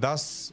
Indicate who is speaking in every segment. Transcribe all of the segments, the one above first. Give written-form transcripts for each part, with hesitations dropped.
Speaker 1: 10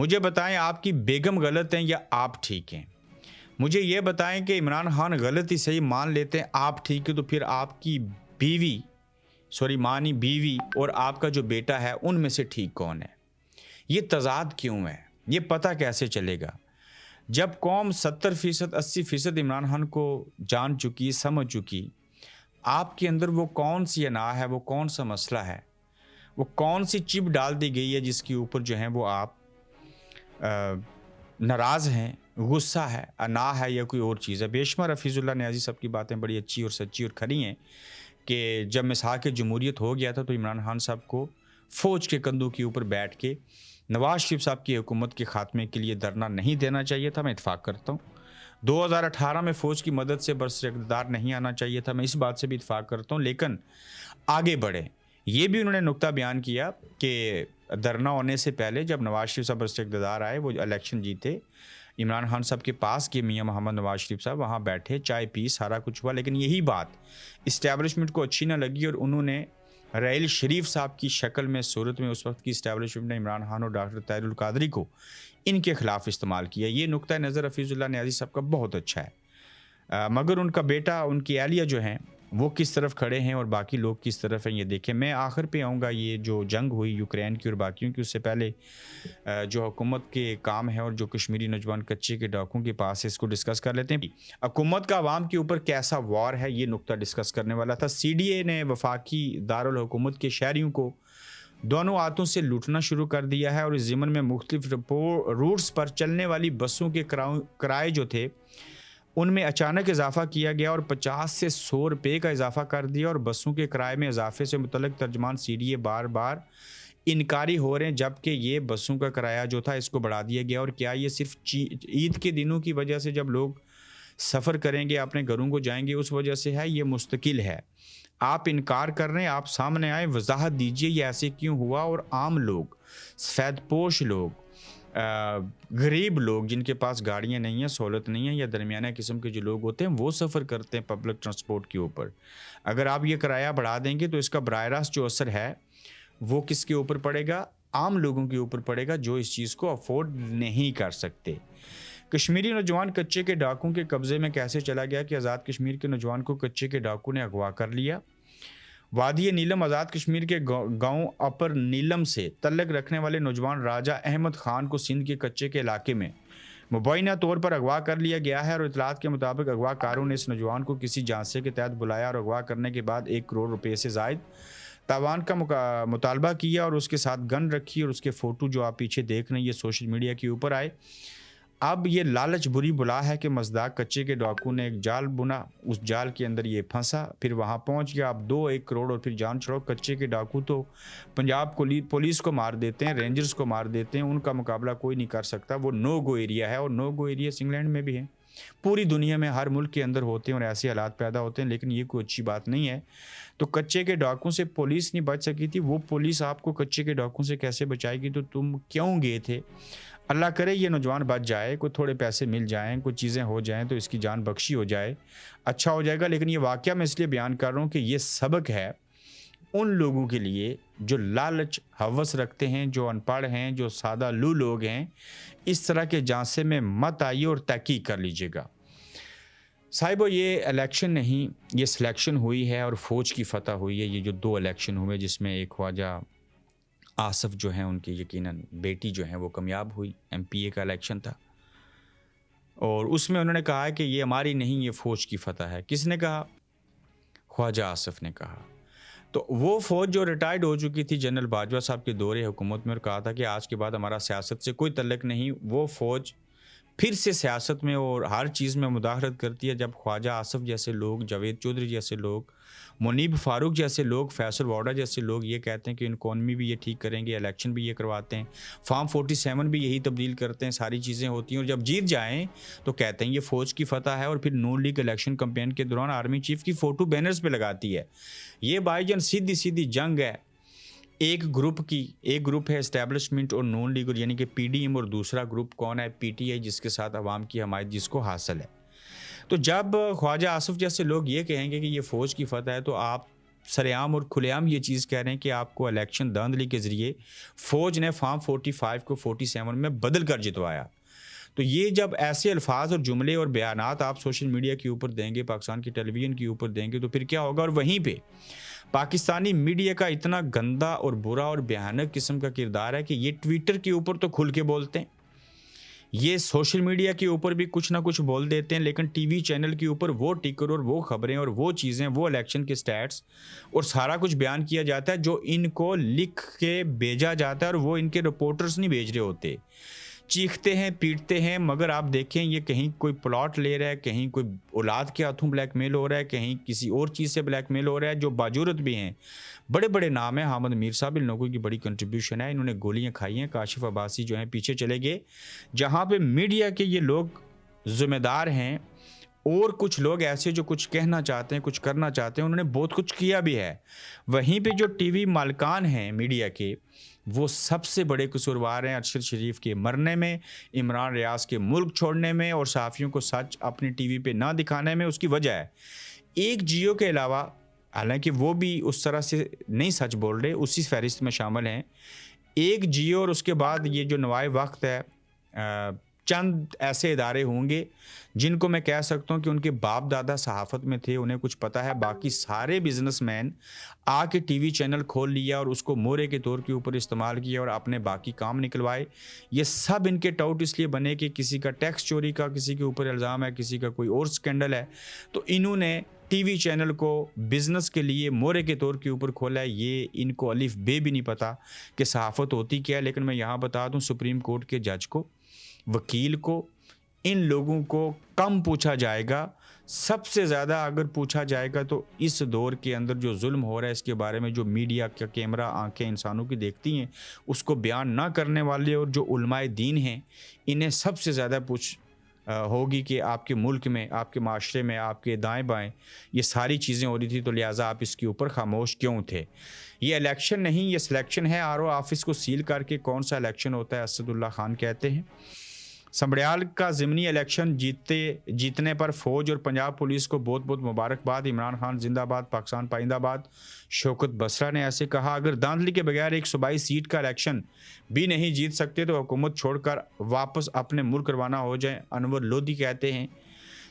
Speaker 1: مجھے بتائیں آپ کی بیگم غلط ہیں یا آپ ٹھیک ہیں؟ مجھے یہ بتائیں کہ عمران خان غلطی صحیح مان لیتے ہیں، آپ ٹھیک ہے، تو پھر آپ کی بیوی مانی بیوی اور آپ کا جو بیٹا ہے ان میں سے ٹھیک کون ہے؟ یہ تضاد کیوں ہے؟ یہ پتہ کیسے چلے گا جب قوم 70% 80% عمران خان کو جان چکی، سمجھ چکی؟ آپ کے اندر وہ کون سی انا ہے، وہ کون سا مسئلہ ہے، وہ کون سی چپ ڈال دی گئی ہے جس کے اوپر جو ہے وہ آپ ناراض ہیں، غصہ ہے، انا ہے یا کوئی اور چیز ہے؟ بے شمار حفیظ اللہ نیازی صاحب کی باتیں بڑی اچھی اور سچی اور کھری ہیں کہ جب مساق جمہوریت ہو گیا تھا تو عمران خان صاحب کو فوج کے کندھوں کے اوپر بیٹھ کے نواز شریف صاحب کی حکومت کے خاتمے کے لیے دھرنا نہیں دینا چاہیے تھا، میں اتفاق کرتا ہوں۔ 2018 میں فوج کی مدد سے برسر اقتدار نہیں آنا چاہیے تھا، میں اس بات سے بھی اتفاق کرتا ہوں، لیکن آگے بڑھے۔ یہ بھی انہوں نے نقطہ بیان کیا کہ دھرنا ہونے سے پہلے جب نواز شریف صاحب برسر اقتدار آئے، وہ الیکشن جیتے، عمران خان صاحب کے پاس کے میاں محمد نواز شریف صاحب وہاں بیٹھے، چائے پی، سارا کچھ ہوا، لیکن یہی بات اسٹیبلشمنٹ کو اچھی نہ لگی اور انہوں نے ریل شریف صاحب کی شکل میں، صورت میں اس وقت کی اسٹیبلشمنٹ نے عمران خان اور ڈاکٹر طاہر القادری کو ان کے خلاف استعمال کیا۔ یہ نقطہ نظر حفیظ اللہ نیازی صاحب کا بہت اچھا ہے، مگر ان کا بیٹا، ان کی اہلیہ جو ہیں وہ کس طرف کھڑے ہیں اور باقی لوگ کس طرف ہیں، یہ دیکھیں۔ میں آخر پہ آؤں گا، یہ جو جنگ ہوئی یوکرین کی اور باقیوں کی، اس سے پہلے جو حکومت کے کام ہے اور جو کشمیری نوجوان کچے کے ڈاکوں کے پاس ہے، اس کو ڈسکس کر لیتے ہیں۔ حکومت کا عوام کے اوپر کیسا وار ہے، یہ نقطہ ڈسکس کرنے والا تھا۔ سی ڈی اے نے وفاقی دارالحکومت کے شہریوں کو دونوں ہاتھوں سے لوٹنا شروع کر دیا ہے اور اس ضمن میں مختلف روٹس پر چلنے والی بسوں کے کرائے جو تھے ان میں اچانک اضافہ کیا گیا اور 50 سے 100 روپے کا اضافہ کر دیا، اور بسوں کے کرائے میں اضافے سے متعلق ترجمان سی ڈی اے بار بار انکاری ہو رہے ہیں، جبکہ یہ بسوں کا کرایہ جو تھا اس کو بڑھا دیا گیا۔ اور کیا یہ صرف عید کے دنوں کی وجہ سے جب لوگ سفر کریں گے، اپنے گھروں کو جائیں گے، اس وجہ سے ہے؟ یہ مستقل ہے۔ آپ انکار کر رہے ہیں، آپ سامنے آئیں، وضاحت دیجئے یہ ایسے کیوں ہوا۔ اور عام لوگ، سفید پوش لوگ، غریب لوگ جن کے پاس گاڑیاں نہیں ہیں، سہولت نہیں ہے، یا درمیانہ قسم کے جو لوگ ہوتے ہیں وہ سفر کرتے ہیں پبلک ٹرانسپورٹ کے اوپر، اگر آپ یہ کرایہ بڑھا دیں گے تو اس کا براہ راست جو اثر ہے وہ کس کے اوپر پڑے گا؟ عام لوگوں کے اوپر پڑے گا جو اس چیز کو افورڈ نہیں کر سکتے۔ کشمیری نوجوان کچے کے ڈاکوں کے قبضے میں کیسے چلا گیا کہ آزاد کشمیر کے نوجوان کو کچے کے ڈاکوں نے اغوا کر لیا؟ وادی نیلم آزاد کشمیر کے گاؤں اپر نیلم سے تعلق رکھنے والے نوجوان راجہ احمد خان کو سندھ کے کچے کے علاقے میں مبینہ طور پر اغوا کر لیا گیا ہے، اور اطلاعات کے مطابق اغوا کاروں نے اس نوجوان کو کسی جانسے کے تحت بلایا اور اغوا کرنے کے بعد 1 کروڑ روپے سے زائد تاوان کا مطالبہ کیا اور اس کے ساتھ گن رکھی، اور اس کے فوٹو جو آپ پیچھے دیکھ رہے ہیں یہ سوشل میڈیا کے اوپر آئے۔ اب یہ لالچ بری بلا ہے کہ مزداق کچے کے ڈاکو نے ایک جال بنا، اس جال کے اندر یہ پھنسا، پھر وہاں پہنچ گیا، اب 1 کروڑ اور پھر جان چھوڑو۔ کچے کے ڈاکو تو پنجاب پولیس کو مار دیتے ہیں، رینجرز کو مار دیتے ہیں، ان کا مقابلہ کوئی نہیں کر سکتا۔ وہ نو گو ایریا ہے، اور نو گو ایریا انگلینڈ میں بھی ہے، پوری دنیا میں ہر ملک کے اندر ہوتے ہیں اور ایسے حالات پیدا ہوتے ہیں، لیکن یہ کوئی اچھی بات نہیں ہے۔ تو کچے کے ڈاکوں سے پولیس نہیں بچ سکی تھی، وہ پولیس آپ کو کچے کے ڈاکوں سے کیسے بچائے گی؟ تو تم کیوں گئے تھے؟ اللہ کرے یہ نوجوان بچ جائے، کوئی تھوڑے پیسے مل جائیں، کوئی چیزیں ہو جائیں تو اس کی جان بخشی ہو جائے، اچھا ہو جائے گا۔ لیکن یہ واقعہ میں اس لیے بیان کر رہا ہوں کہ یہ سبق ہے ان لوگوں کے لیے جو لالچ ہوس رکھتے ہیں، جو ان پڑھ ہیں، جو سادہ لو لوگ ہیں۔ اس طرح کے جانسے میں مت آئیے اور تحقیق کر لیجئے گا۔ صاحبو، یہ الیکشن نہیں، یہ سلیکشن ہوئی ہے اور فوج کی فتح ہوئی ہے۔ یہ جو 2 الیکشن ہوئے جس میں ایک خواجہ آصف جو ہیں ان کی یقیناً بیٹی جو ہیں وہ کامیاب ہوئی، MPA کا الیکشن تھا، اور اس میں انہوں نے کہا کہ یہ ہماری نہیں، یہ فوج کی فتح ہے۔ کس نے کہا؟ خواجہ آصف نے کہا۔ تو وہ فوج جو ریٹائرڈ ہو چکی تھی جنرل باجوہ صاحب کے دور حکومت میں، اور کہا تھا کہ آج کے بعد ہمارا سیاست سے کوئی تعلق نہیں، وہ فوج پھر سے سیاست میں اور ہر چیز میں مداخلت کرتی ہے۔ جب خواجہ آصف جیسے لوگ، جاوید چودھری جیسے لوگ، منیب فاروق جیسے لوگ، فیصل واڈا جیسے لوگ یہ کہتے ہیں کہ اکانومی بھی یہ ٹھیک کریں گے، الیکشن بھی یہ کرواتے ہیں، فارم 47 بھی یہی تبدیل کرتے ہیں، ساری چیزیں ہوتی ہیں، اور جب جیت جائیں تو کہتے ہیں یہ فوج کی فتح ہے، اور پھر نون لیگ الیکشن کمپین کے دوران آرمی چیف کی فوٹو بینرز پہ لگاتی ہے۔ یہ بھائی جان سیدھی جنگ ہے ایک گروپ ہے اسٹیبلشمنٹ اور نون لیگ، یعنی کہ PDM، اور دوسرا گروپ کون ہے؟ PTI، جس کے ساتھ عوام کی حمایت جس کو حاصل ہے۔ تو جب خواجہ آصف جیسے لوگ یہ کہیں گے کہ یہ فوج کی فتح ہے تو آپ سر عام اور کھلے عام یہ چیز کہہ رہے ہیں کہ آپ کو الیکشن دھاندلی کے ذریعے فوج نے فارم 45 کو 47 میں بدل کر جتوایا. تو یہ جب ایسے الفاظ اور جملے اور بیانات آپ سوشل میڈیا کے اوپر دیں گے, پاکستان کی ٹیلی ویژن کے اوپر دیں گے, تو پھر کیا ہوگا؟ اور وہیں پہ پاکستانی میڈیا کا اتنا گندا اور برا اور بھیانک قسم کا کردار ہے کہ یہ ٹویٹر کے اوپر تو کھل کے بولتے ہیں, یہ سوشل میڈیا کے اوپر بھی کچھ نہ کچھ بول دیتے ہیں, لیکن ٹی وی چینل کے اوپر وہ ٹکر اور وہ خبریں اور وہ چیزیں, وہ الیکشن کے سٹیٹس اور سارا کچھ بیان کیا جاتا ہے جو ان کو لکھ کے بھیجا جاتا ہے, اور وہ ان کے رپورٹرز نہیں بھیج رہے ہوتے. چیختے ہیں, پیٹتے ہیں, مگر آپ دیکھیں یہ کہیں کوئی پلاٹ لے رہا ہے, کہیں کوئی اولاد کے ہاتھوں بلیک میل ہو رہا ہے, کہیں کسی اور چیز سے بلیک میل ہو رہا ہے. جو باجورت بھی ہیں, بڑے بڑے نام ہیں, حامد میر صاحب, ان لوگوں کی بڑی کنٹریبیوشن ہے, انہوں نے گولیاں کھائی ہیں. کاشف عباسی جو ہیں پیچھے چلے گئے, جہاں پہ میڈیا کے یہ لوگ ذمہ دار ہیں, اور کچھ لوگ ایسے جو کچھ کہنا چاہتے ہیں, کچھ کرنا چاہتے ہیں, انہوں نے بہت کچھ کیا بھی ہے. وہیں پہ جو ٹی وی مالکان ہیں میڈیا کے, وہ سب سے بڑے قصوروار ہیں ارشد شریف کے مرنے میں, عمران ریاض کے ملک چھوڑنے میں, اور صحافیوں کو سچ اپنی ٹی وی پہ نہ دکھانے میں. اس کی وجہ ہے ایک جیو کے علاوہ, حالانکہ وہ بھی اس طرح سے نہیں سچ بول رہے, اسی فہرست میں شامل ہیں, ایک جیو اور اس کے بعد یہ جو نوائے وقت ہے, چند ایسے ادارے ہوں گے جن کو میں کہہ سکتا ہوں کہ ان کے باپ دادا صحافت میں تھے, انہیں کچھ پتہ ہے. باقی سارے بزنس مین آ کے ٹی وی چینل کھول لیا اور اس کو مورے کے طور کے اوپر استعمال کیا اور اپنے باقی کام نکلوائے. یہ سب ان کے ٹاؤٹ اس لیے بنے کہ کسی کا ٹیکس چوری کا کسی کے اوپر الزام ہے, کسی کا کوئی اور سکینڈل ہے, تو انہوں نے ٹی وی چینل کو بزنس کے لیے مورے کے طور کے اوپر کھولا ہے. یہ ان کو الف بے بھی نہیں پتہ کہ صحافت ہوتی کیا ہے. لیکن میں یہاں بتا دوں, سپریم کورٹ کے جج کو, وکیل کو, ان لوگوں کو کم پوچھا جائے گا. سب سے زیادہ اگر پوچھا جائے گا تو اس دور کے اندر جو ظلم ہو رہا ہے اس کے بارے میں جو میڈیا کا کیمرہ آنکھیں انسانوں کی دیکھتی ہیں, اس کو بیان نہ کرنے والے اور جو علماء دین ہیں, انہیں سب سے زیادہ پوچھ ہوگی کہ آپ کے ملک میں, آپ کے معاشرے میں, آپ کے دائیں بائیں یہ ساری چیزیں ہو رہی تھی, تو لہٰذا آپ اس کے اوپر خاموش کیوں تھے. یہ الیکشن نہیں, یہ سلیکشن ہے. آر او آفس کو سیل کر کے کون سا الیکشن ہوتا ہے, اسد اللہ خان کہتے ہیں. سمبڑیال کا ضمنی الیکشن جیتنے پر فوج اور پنجاب پولیس کو بہت بہت مبارکباد. عمران خان زندہ باد, پاکستان پائندہ باد. شوکت بسرا نے ایسے کہا, اگر دھاندلی کے بغیر ایک صوبائی سیٹ کا الیکشن بھی نہیں جیت سکتے تو حکومت چھوڑ کر واپس اپنے ملک روانہ ہو جائیں. انور لودھی کہتے ہیں,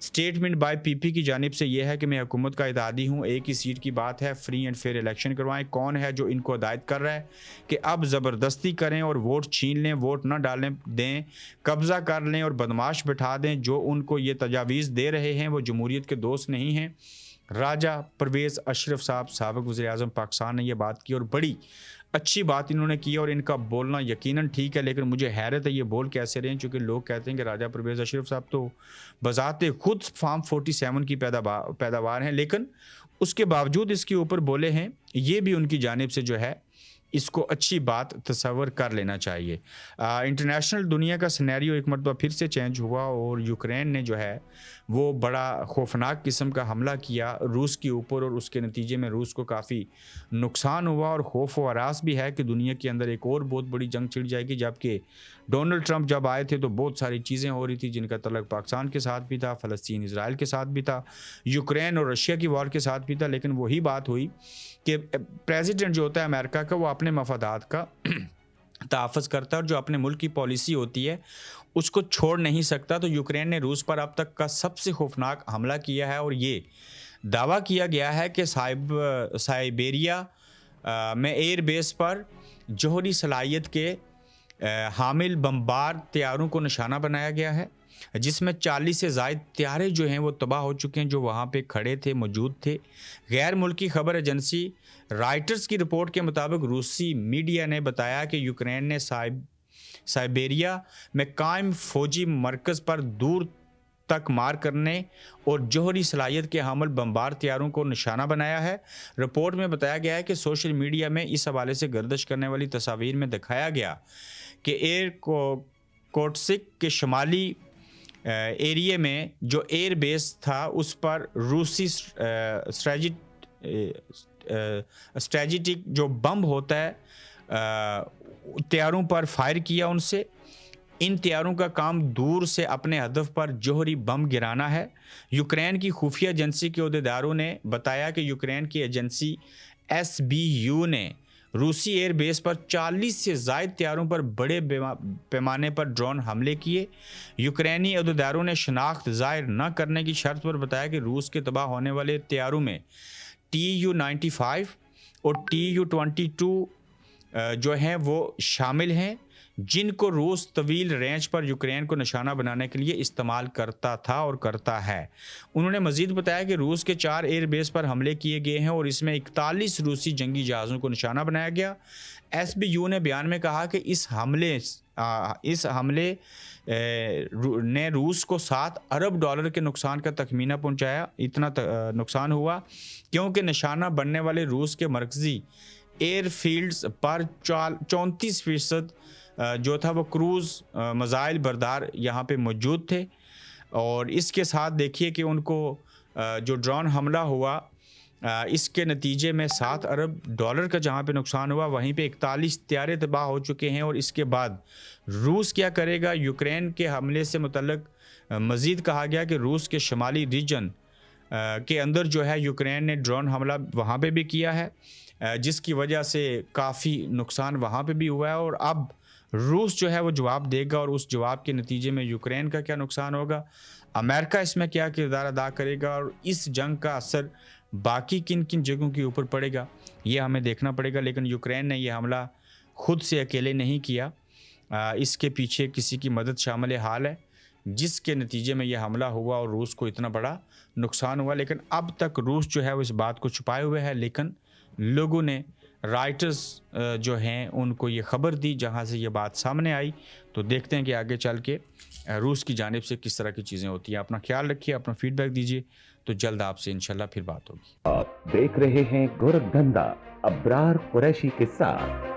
Speaker 1: سٹیٹمنٹ بائی پی پی کی جانب سے یہ ہے کہ میں حکومت کا اتحادی ہوں, ایک ہی سیٹ کی بات ہے, فری اینڈ فیئر الیکشن کروائیں. کون ہے جو ان کو ہدایت کر رہا ہے کہ اب زبردستی کریں اور ووٹ چھین لیں, ووٹ نہ ڈالنے دیں, قبضہ کر لیں اور بدماش بٹھا دیں؟ جو ان کو یہ تجاویز دے رہے ہیں وہ جمہوریت کے دوست نہیں ہیں. راجہ پرویز اشرف صاحب, سابق وزیر اعظم پاکستان, نے یہ بات کی اور بڑی اچھی بات انہوں نے کی, اور ان کا بولنا یقیناً ٹھیک ہے. لیکن مجھے حیرت ہے یہ بول کیسے رہے ہیں, چونکہ لوگ کہتے ہیں کہ راجہ پرویز اشرف صاحب تو بذات خود فارم 47 کی پیداوار ہیں, لیکن اس کے باوجود اس کے اوپر بولے ہیں. یہ بھی ان کی جانب سے جو ہے اس کو اچھی بات تصور کر لینا چاہیے. انٹرنیشنل دنیا کا سینیریو ایک مرتبہ پھر سے چینج ہوا, اور یوکرین نے جو ہے وہ بڑا خوفناک قسم کا حملہ کیا روس کے اوپر, اور اس کے نتیجے میں روس کو کافی نقصان ہوا, اور خوف و ہراس بھی ہے کہ دنیا کے اندر ایک اور بہت بڑی جنگ چھڑ جائے گی. جبکہ ڈونلڈ ٹرمپ جب آئے تھے تو بہت ساری چیزیں ہو رہی تھی جن کا تعلق پاکستان کے ساتھ بھی تھا, فلسطین اسرائیل کے ساتھ بھی تھا, یوکرین اور رشیا کی وار کے ساتھ بھی تھا. لیکن وہی بات ہوئی کہ پریزیڈنٹ جو ہوتا ہے امریکہ کا, وہ اپنے مفادات کا تحفظ کرتا ہے, اور جو اپنے ملک کی پالیسی ہوتی ہے اس کو چھوڑ نہیں سکتا. تو یوکرین نے روس پر اب تک کا سب سے خوفناک حملہ کیا ہے, اور یہ دعویٰ کیا گیا ہے کہ سائبیریا میں ایئر بیس پر جوہری صلاحیت کے حامل بمبار طیاروں کو نشانہ بنایا گیا ہے, جس میں 40 سے زائد طیارے جو ہیں وہ تباہ ہو چکے ہیں جو وہاں پہ کھڑے تھے, موجود تھے. غیر ملکی خبر ایجنسی رائٹرز کی رپورٹ کے مطابق روسی میڈیا نے بتایا کہ یوکرین نے سائبیریا میں قائم فوجی مرکز پر دور تک مار کرنے اور جوہری صلاحیت کے حامل بمبار طیاروں کو نشانہ بنایا ہے. رپورٹ میں بتایا گیا ہے کہ سوشل میڈیا میں اس حوالے سے گردش کرنے والی تصاویر میں دکھایا گیا کہ ایئر کوٹسک کے شمالی ایریے میں جو ایئر بیس تھا اس پر روسی اسٹریٹجک جو بم ہوتا ہے طیاروں پر فائر کیا ان سے, ان طیاروں کا کام دور سے اپنے ہدف پر جوہری بم گرانا ہے۔ یوکرین کی خفیہ ایجنسی کے عہدیداروں نے بتایا کہ یوکرین کی ایجنسی SBU نے روسی ایئر بیس پر 40 سے زائد طیاروں پر بڑے پیمانے پر ڈرون حملے کیے۔ یوکرینی عہدیداروں نے شناخت ظاہر نہ کرنے کی شرط پر بتایا کہ روس کے تباہ ہونے والے طیاروں میں Tu-95 اور Tu-22 جو ہیں وہ شامل ہیں، جن کو روس طویل رینج پر یوکرین کو نشانہ بنانے کے لیے استعمال کرتا تھا اور کرتا ہے۔ انہوں نے مزید بتایا کہ روس کے 4 ایئر بیس پر حملے کیے گئے ہیں اور اس میں 41 روسی جنگی جہازوں کو نشانہ بنایا گیا۔ SBU نے بیان میں کہا کہ اس حملے نے روس کو $7 ارب کے نقصان کا تخمینہ پہنچایا۔ اتنا نقصان ہوا کیونکہ نشانہ بننے والے روس کے مرکزی ایئر فیلڈز پر 34% جو تھا وہ کروز میزائل بردار یہاں پہ موجود تھے، اور اس کے ساتھ دیکھیے کہ ان کو جو ڈرون حملہ ہوا اس کے نتیجے میں $7 ارب کا جہاں پہ نقصان ہوا، وہیں پہ 41 طیارے تباہ ہو چکے ہیں۔ اور اس کے بعد روس کیا کرے گا؟ یوکرین کے حملے سے متعلق مزید کہا گیا کہ روس کے شمالی ریجن کے اندر جو ہے یوکرین نے ڈرون حملہ وہاں پہ بھی کیا ہے، جس کی وجہ سے کافی نقصان وہاں پہ بھی ہوا ہے، اور اب روس جو ہے وہ جواب دے گا، اور اس جواب کے نتیجے میں یوکرین کا کیا نقصان ہوگا، امریکہ اس میں کیا کردار ادا کرے گا، اور اس جنگ کا اثر باقی کن کن جگہوں کے اوپر پڑے گا یہ ہمیں دیکھنا پڑے گا۔ لیکن یوکرین نے یہ حملہ خود سے اکیلے نہیں کیا، اس کے پیچھے کسی کی مدد شامل حال ہے، جس کے نتیجے میں یہ حملہ ہوا اور روس کو اتنا بڑا نقصان ہوا۔ لیکن اب تک روس جو ہے وہ اس بات کو چھپائے ہوئے ہے، لیکن لوگوں نے رائٹرز جو ہیں ان کو یہ خبر دی جہاں سے یہ بات سامنے آئی۔ تو دیکھتے ہیں کہ آگے چل کے روس کی جانب سے کس طرح کی چیزیں ہوتی ہیں۔ اپنا خیال رکھیے، اپنا فیڈ بیک دیجیے، تو جلد آپ سے انشاءاللہ پھر بات ہوگی۔
Speaker 2: آپ دیکھ رہے ہیں گورکھ دھندا ابرار قریشی کے ساتھ۔